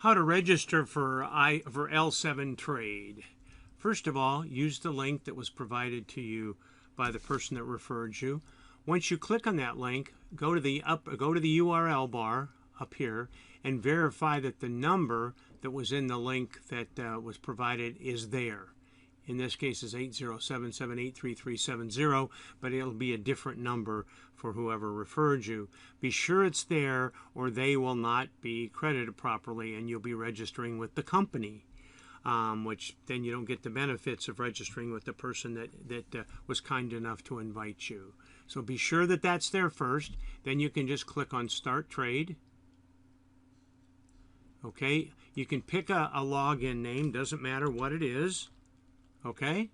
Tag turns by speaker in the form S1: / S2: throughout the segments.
S1: How to register for L7 Trade. First of all, use the link that was provided to you by the person that referred you. Once you click on that link, go to the URL bar up here and verify that the number that was in the link that was provided is there. In this case is 8077833370, but it'll be a different number for whoever referred you. Be sure it's there or they will not be credited properly and you'll be registering with the company, which then you don't get the benefits of registering with the person that was kind enough to invite you. So be sure that that's there first. Then you can just click on Start Trade. Okay, you can pick a login name, doesn't matter what it is. Okay,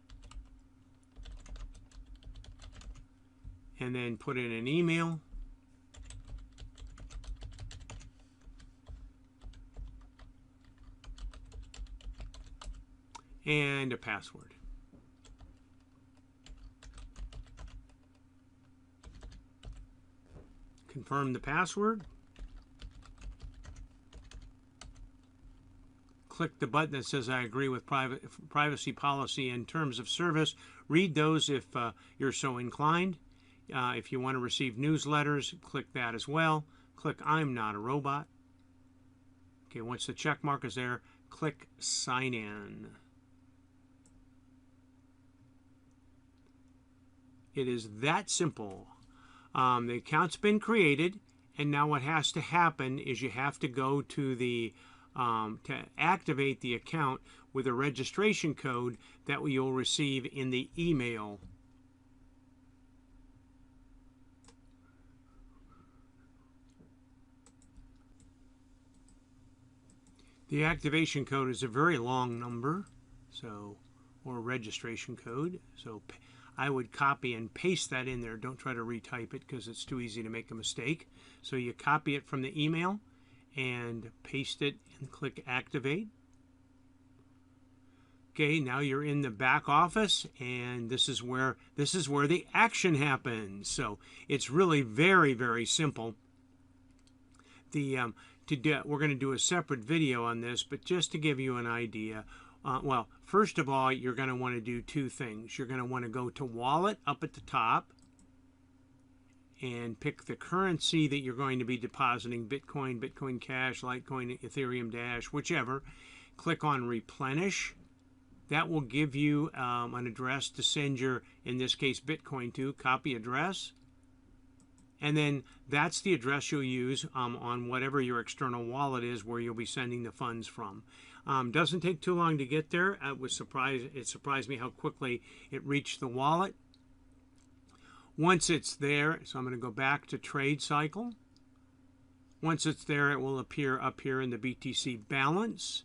S1: and then put in an email, and a password. Confirm the password. Click the button that says I agree with privacy policy and terms of service. Read those if you're so inclined. If you want to receive newsletters, click that as well. Click I'm not a robot. Okay, once the check mark is there, click sign in. It is that simple. The account's been created, and now what has to happen is you have to go to the to activate the account with a registration code that you'll receive in the email. The activation code is a very long number, or registration code. So I would copy and paste that in there. Don't try to retype it because it's too easy to make a mistake. So you copy it from the email and paste it and click activate. Okay, now you're in the back office and this is where the action happens. So it's really very, very simple. We're going to do a separate video on this, but just to give you an idea, well, first of all, you're going to want to do two things. You're going to want to go to Wallet up at the top and pick the currency that you're going to be depositing, Bitcoin, Bitcoin Cash, Litecoin, Ethereum Dash, whichever. Click on Replenish. That will give you an address to send your, in this case, Bitcoin to. Copy address. And then that's the address you'll use on whatever your external wallet is where you'll be sending the funds from. Doesn't take too long to get there. It surprised me how quickly it reached the wallet. Once it's there, so I'm going to go back to Trade Cycle. Once it's there, it will appear up here in the BTC balance.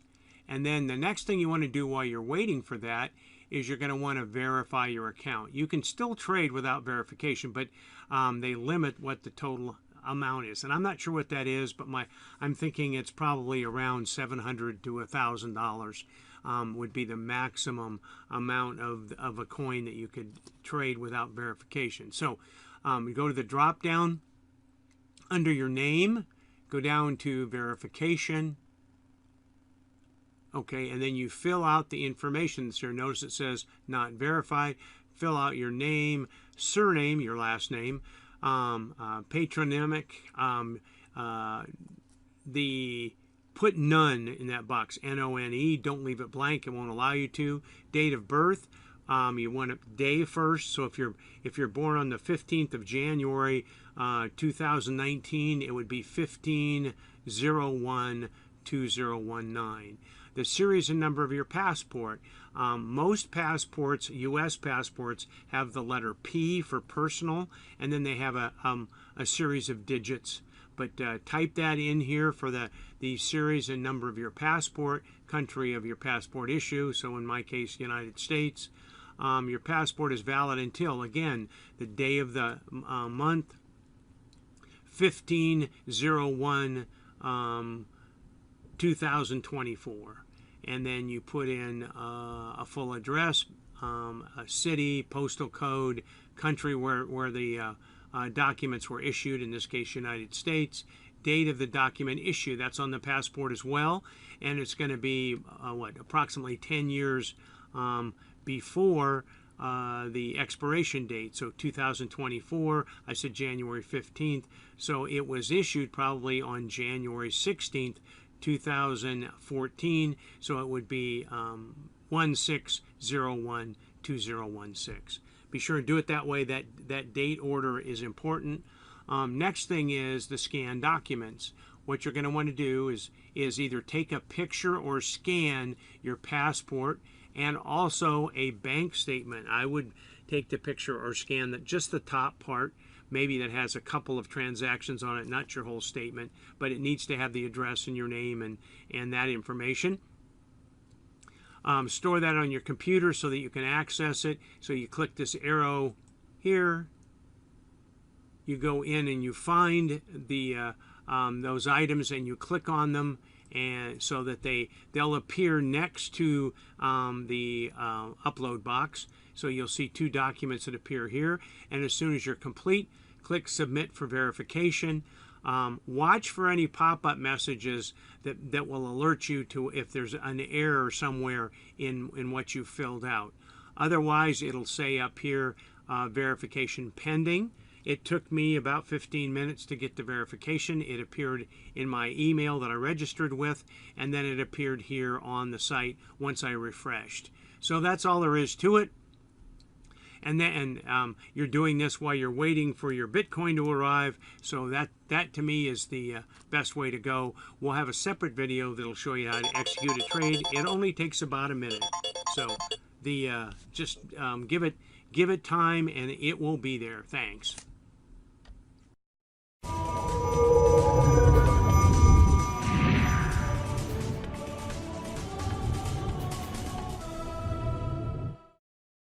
S1: And then the next thing you want to do while you're waiting for that is you're going to want to verify your account. You can still trade without verification, but they limit what the total amount is. And I'm not sure what that is, but I'm thinking it's probably around $700 to $1,000 would be the maximum amount of a coin that you could trade without verification. So you go to the drop down under your name, go down to verification. Okay, and then you fill out the information. So notice it says not verified. Fill out your name, surname, your last name, patronymic, put none in that box, N-O-N-E. Don't leave it blank. It won't allow you to. Date of birth. You want a day first. So if you're born on the 15th of January 2019, it would be 15/01/2019. The series and number of your passport. Most passports, U.S. passports, have the letter P for personal, and then they have a series of digits. But type that in here for the series and number of your passport, country of your passport issue, so in my case, United States. Your passport is valid until, again, the day of the month, 15/01/2024. And then you put in a full address, a city, postal code, country where the documents were issued, in this case United States, date of the document issue. That's on the passport as well, and it's going to be approximately 10 years before the expiration date. So 2024, I said January 15th, so it was issued probably on January 16th, 2014, so it would be 16012016. Be sure to do it that way. That date order is important. Next thing is the scanned documents. What you're going to want to do is either take a picture or scan your passport and also a bank statement. I would take the picture or scan just the top part, maybe that has a couple of transactions on it, not your whole statement, but it needs to have the address and your name and that information. Store that on your computer so that you can access it. So you click this arrow here, you go in and you find the those items and you click on them, and so that they'll appear next to the upload box. So you'll see two documents that appear here, and as soon as you're complete, click submit for verification. Watch for any pop-up messages that will alert you to if there's an error somewhere in what you filled out. Otherwise, it'll say up here verification pending. It took me about 15 minutes to get the verification. It appeared in my email that I registered with, and then it appeared here on the site once I refreshed. So that's all there is to it. And then you're doing this while you're waiting for your Bitcoin to arrive. So that to me is the best way to go. We'll have a separate video that'll show you how to execute a trade. It only takes about a minute. So just give it time, and it will be there. Thanks.